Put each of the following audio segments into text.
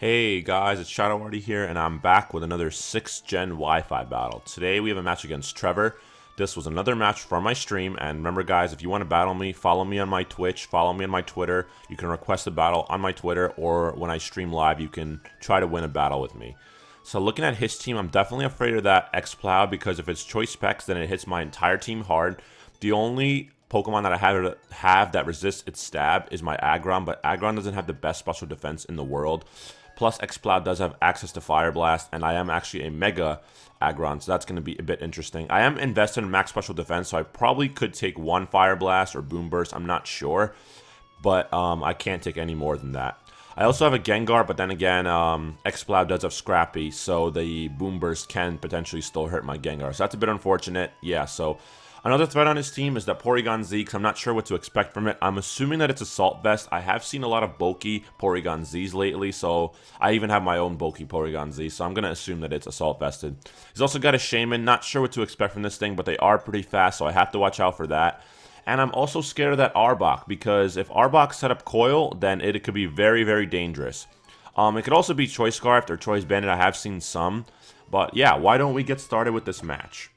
Hey guys, it's Shadow here, and I'm back with another 6th Gen Wi-Fi battle. Today we have a match against Trevor. This was another match for my stream, and remember guys, if you want to battle me, follow me on my Twitch, follow me on my Twitter. You can request a battle on my Twitter, or when I stream live, you can try to win a battle with me. So looking at his team, I'm definitely afraid of that Exploud, because if it's choice specs, then it hits my entire team hard. The only Pokemon that I have that resists its stab is my Aggron, but Aggron doesn't have the best special defense in the world. Plus, Exploud does have access to Fire Blast, and I am actually a Mega Aggron, so that's going to be a bit interesting. I am invested in max special defense, so I probably could take one Fire Blast or Boom Burst. I'm not sure, but I can't take any more than that. I also have a Gengar, but then again, Exploud does have Scrappy, so the Boom Burst can potentially still hurt my Gengar. So that's a bit unfortunate. Yeah, so another threat on his team is that Porygon Z, because I'm not sure what to expect from it. I'm assuming that it's Assault Vest. I have seen a lot of bulky Porygon Zs lately, so I even have my own bulky Porygon Z, so I'm going to assume that it's Assault Vested. He's also got a Shaman. Not sure what to expect from this thing, but they are pretty fast, so I have to watch out for that. And I'm also scared of that Arbok, because if Arbok set up Coil, then it could be very, very dangerous. It could also be Choice Scarf or Choice Bandit. I have seen some. But yeah, why don't we get started with this match?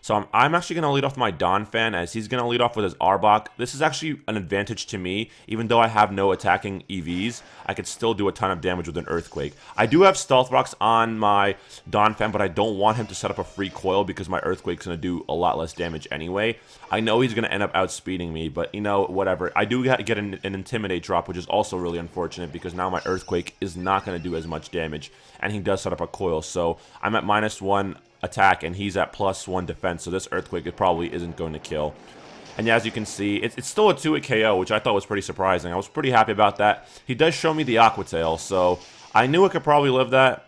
So I'm actually going to lead off my Donphan, as he's going to lead off with his Arbok. This is actually an advantage to me. Even though I have no attacking EVs, I could still do a ton of damage with an Earthquake. I do have Stealth Rocks on my Donphan, but I don't want him to set up a free coil because my Earthquake's going to do a lot less damage anyway. I know he's going to end up outspeeding me, but you know, whatever. I do get an Intimidate drop, which is also really unfortunate because now my Earthquake is not going to do as much damage, and he does set up a coil. So I'm at -1 attack, and he's at +1 defense, so this Earthquake it probably isn't going to kill. And yeah, as you can see, it's still a 2-hit KO, which I thought was pretty surprising. I was pretty happy about that. He does show me the Aqua Tail, so I knew I could probably live that.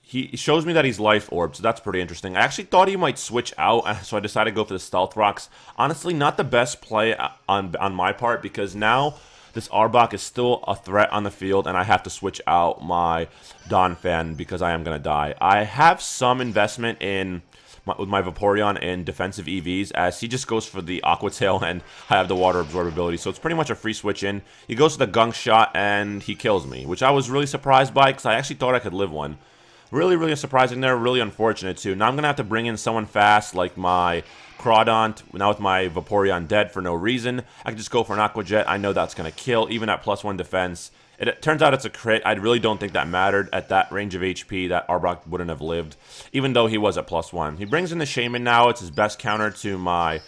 He shows me that he's Life Orb, so that's pretty interesting. I actually thought he might switch out, so I decided to go for the Stealth Rocks. Honestly, not the best play on my part, because now this Arbok is still a threat on the field, and I have to switch out my Donphan because I am going to die. I have some investment with my Vaporeon in defensive EVs, as he just goes for the Aqua Tail, and I have the Water Absorb ability, so it's pretty much a free switch in. He goes for the Gunk Shot, and he kills me, which I was really surprised by, because I actually thought I could live one. Really, really surprising there, really unfortunate too. Now I'm going to have to bring in someone fast, like my Crawdont. Now with my Vaporeon dead for no reason, I can just go for an Aqua Jet. I know that's going to kill, even at +1 defense. It turns out it's a crit. I really don't think that mattered. At that range of HP, that Arbok wouldn't have lived, even though he was at +1. He brings in the Shaman now. It's his best counter to my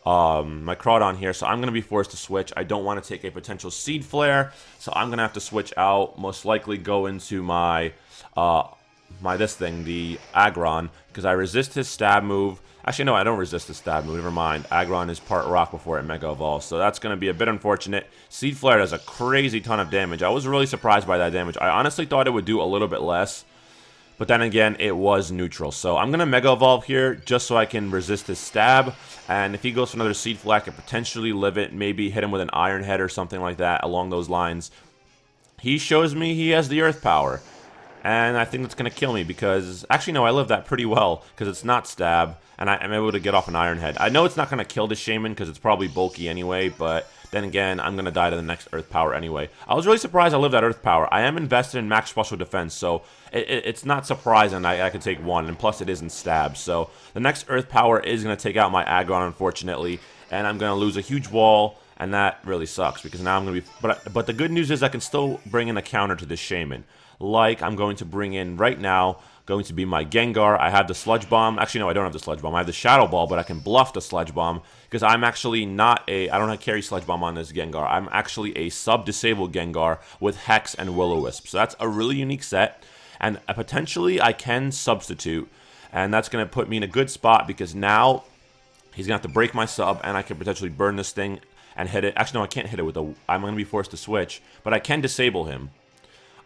my Crawdon here, so I'm going to be forced to switch. I don't want to take a potential Seed Flare, so I'm going to have to switch out. Most likely go into my the Aggron, because I resist his stab move. Actually, no, I don't resist his stab move. Never mind. Aggron is part rock before it Mega Evolves, so that's going to be a bit unfortunate. Seed Flare does a crazy ton of damage. I was really surprised by that damage. I honestly thought it would do a little bit less, but then again, it was neutral. So I'm going to Mega Evolve here just so I can resist his stab, and if he goes for another Seed Flare, I could potentially live it, maybe hit him with an Iron Head or something like that along those lines. He shows me he has the Earth Power, and I think that's going to kill me because, actually no, I live that pretty well because it's not stab, and I'm able to get off an Iron Head. I know it's not going to kill the Shaman because it's probably bulky anyway, but then again, I'm going to die to the next Earth Power anyway. I was really surprised I lived that Earth Power. I am invested in max special defense, so it's not surprising I could take one, and plus it isn't stab. So the next Earth Power is going to take out my Aggron, unfortunately, and I'm going to lose a huge wall, and that really sucks because now I'm going to be... But the good news is I can still bring in a counter to this Shaman. Like I'm going to bring in right now, going to be my Gengar. I have the Sludge Bomb. Actually, no, I don't have the Sludge Bomb. I have the Shadow Ball, but I can bluff the Sludge Bomb because I'm actually not a... I don't have carry Sludge Bomb on this Gengar. I'm actually a sub-disabled Gengar with Hex and Will-O-Wisp. So that's a really unique set, and potentially I can substitute, and that's going to put me in a good spot because now he's going to have to break my sub, and I can potentially burn this thing and hit it. Actually, no, I can't hit it with a... I'm going to be forced to switch, but I can disable him.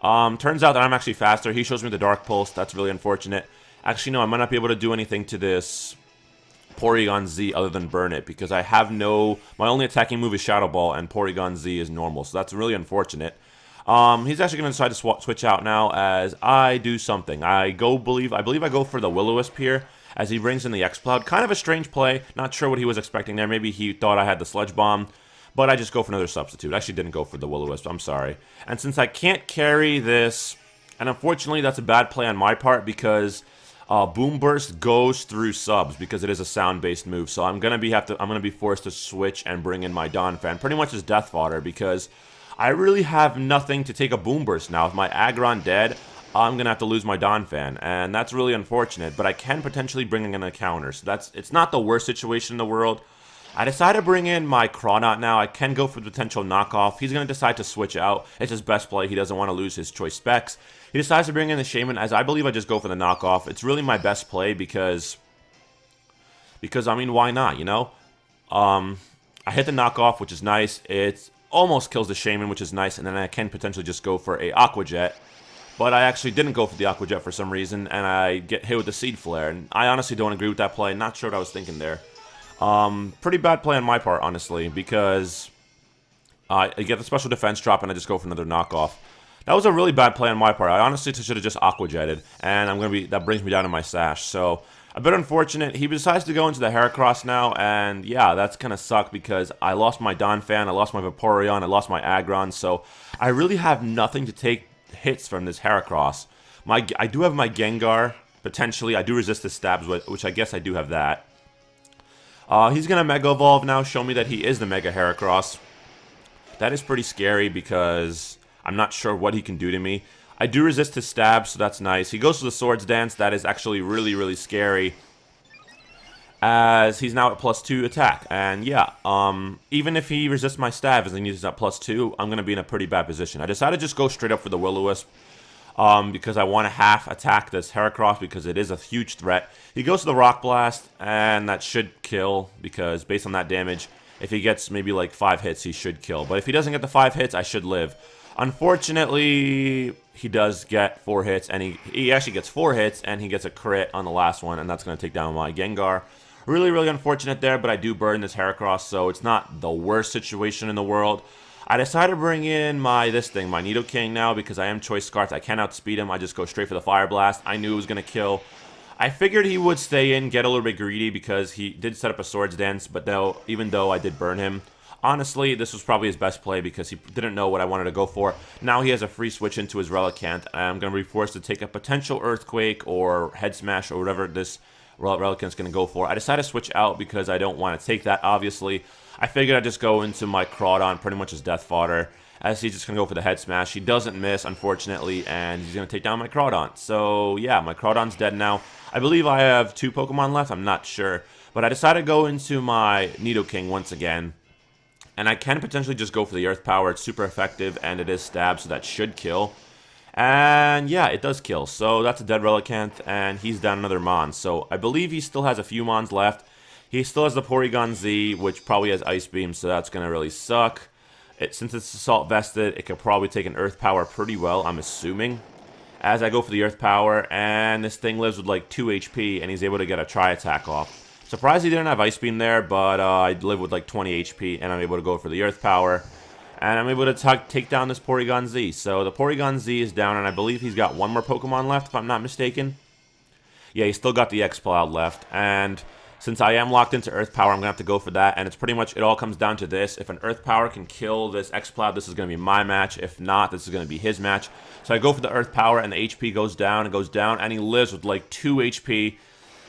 Turns out that I'm actually faster. He shows me the Dark Pulse. That's really unfortunate. Actually, no, I might not be able to do anything to this Porygon Z other than burn it because I have no... My only attacking move is Shadow Ball, and Porygon Z is normal, so that's really unfortunate. He's actually going to decide to switch out now as I do something. I believe I go for the Will-O-Wisp here as he brings in the Exploud. Kind of a strange play. Not sure what he was expecting there. Maybe he thought I had the Sludge Bomb. but I just go for another substitute. I actually didn't go for the Will-O-Wisp, I'm sorry. And since I can't carry this, and unfortunately that's a bad play on my part because Boom Burst goes through subs because it is a sound-based move. So I'm gonna be forced to switch and bring in my Donphan, pretty much as death fodder, because I really have nothing to take a Boom Burst now. If my Aggron dead, I'm gonna have to lose my Donphan, and that's really unfortunate. But I can potentially bring in a counter, so it's not the worst situation in the world. I decided to bring in my Crawdaunt now. I can go for the potential knockoff. He's going to decide to switch out. It's his best play. He doesn't want to lose his choice specs. He decides to bring in the Shaman, as I believe I just go for the knockoff. It's really my best play because I mean, why not, you know? I hit the knockoff, which is nice. It almost kills the Shaman, which is nice, and then I can potentially just go for a Aqua Jet. But I actually didn't go for the Aqua Jet for some reason, and I get hit with the Seed Flare. And I honestly don't agree with that play. Not sure what I was thinking there. Pretty bad play on my part, honestly, because I get the special defense drop and I just go for another knockoff. That was a really bad play on my part. I honestly should have just Aqua Jetted, and that brings me down to my Sash. So a bit unfortunate. He decides to go into the Heracross now, and yeah, that's kind of sucked because I lost my Donphan, I lost my Vaporeon, I lost my Aggron, so I really have nothing to take hits from this Heracross. I do have my Gengar, potentially. I do resist the stabs, which I guess I do have that. He's going to Mega Evolve now, show me that he is the Mega Heracross. That is pretty scary because I'm not sure what he can do to me. I do resist his stabs, so that's nice. He goes to the Swords Dance. That is actually really, really scary, as he's now at +2 attack. And yeah, even if he resists my stabs and he's at +2, I'm going to be in a pretty bad position. I decided to just go straight up for the Will-O-Wisp. Because I want to half attack this Heracross because it is a huge threat. He goes to the Rock Blast, and that should kill because based on that damage, if he gets maybe like 5 hits, he should kill. But if he doesn't get the 5 hits, I should live. Unfortunately, he does get 4 hits, and he actually gets 4 hits, and he gets a crit on the last one, and that's going to take down my Gengar. Really, really unfortunate there, but I do burn this Heracross, so it's not the worst situation in the world. I decided to bring in my Nidoking now because I am Choice Scarf. I can outspeed him. I just go straight for the Fire Blast. I knew it was going to kill. I figured he would stay in, get a little bit greedy because he did set up a Swords Dance, but even though I did burn him, honestly, this was probably his best play because he didn't know what I wanted to go for. Now he has a free switch into his Relicanth, and I'm going to be forced to take a potential Earthquake or Head Smash or whatever this Relicanth's going to go for. I decided to switch out because I don't want to take that, obviously. I figured I'd just go into my Crawdaunt pretty much as death fodder, as he's just going to go for the Head Smash. He doesn't miss, unfortunately, and he's going to take down my Crawdaunt. So, yeah, my Crawdaunt's dead now. I believe I have 2 Pokemon left. I'm not sure. But I decided to go into my Nidoking once again. And I can potentially just go for the Earth Power. It's super effective, and it is stab, so that should kill. And, yeah, it does kill. So, that's a dead Relicanth, and he's down another Mon. So, I believe he still has a few Mons left. He still has the Porygon Z, which probably has Ice Beam, so that's going to really suck. Since it's Assault Vested, it could probably take an Earth Power pretty well, I'm assuming. As I go for the Earth Power, and this thing lives with like 2 HP, and he's able to get a Tri-Attack off. Surprised he didn't have Ice Beam there, but I live with like 20 HP, and I'm able to go for the Earth Power. And I'm able to take down this Porygon Z. So the Porygon Z is down, and I believe he's got 1 more Pokemon left, if I'm not mistaken. Yeah, he's still got the Exploud left, and since I am locked into Earth Power, I'm going to have to go for that, and it's pretty much, it all comes down to this. If an Earth Power can kill this Exploud, this is going to be my match. If not, this is going to be his match. So I go for the Earth Power, and the HP goes down, and he lives with like 2 HP.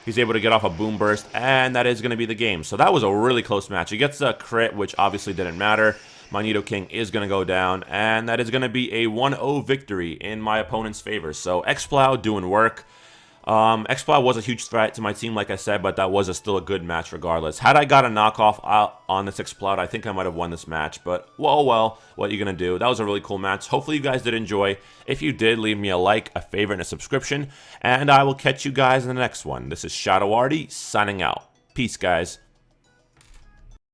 He's able to get off a Boom Burst, and that is going to be the game. So that was a really close match. He gets a crit, which obviously didn't matter. My Nidoking is going to go down, and that is going to be a 1-0 victory in my opponent's favor. So Exploud doing work. Exploud was a huge threat to my team, like I said, but that was still a good match regardless. Had I got a knockoff out on this Exploud, I think I might have won this match, but well, what are you going to do? That was a really cool match. Hopefully you guys did enjoy. If you did, leave me a like, a favorite, and a subscription, and I will catch you guys in the next one. This is Shadow Artie, signing out. Peace, guys.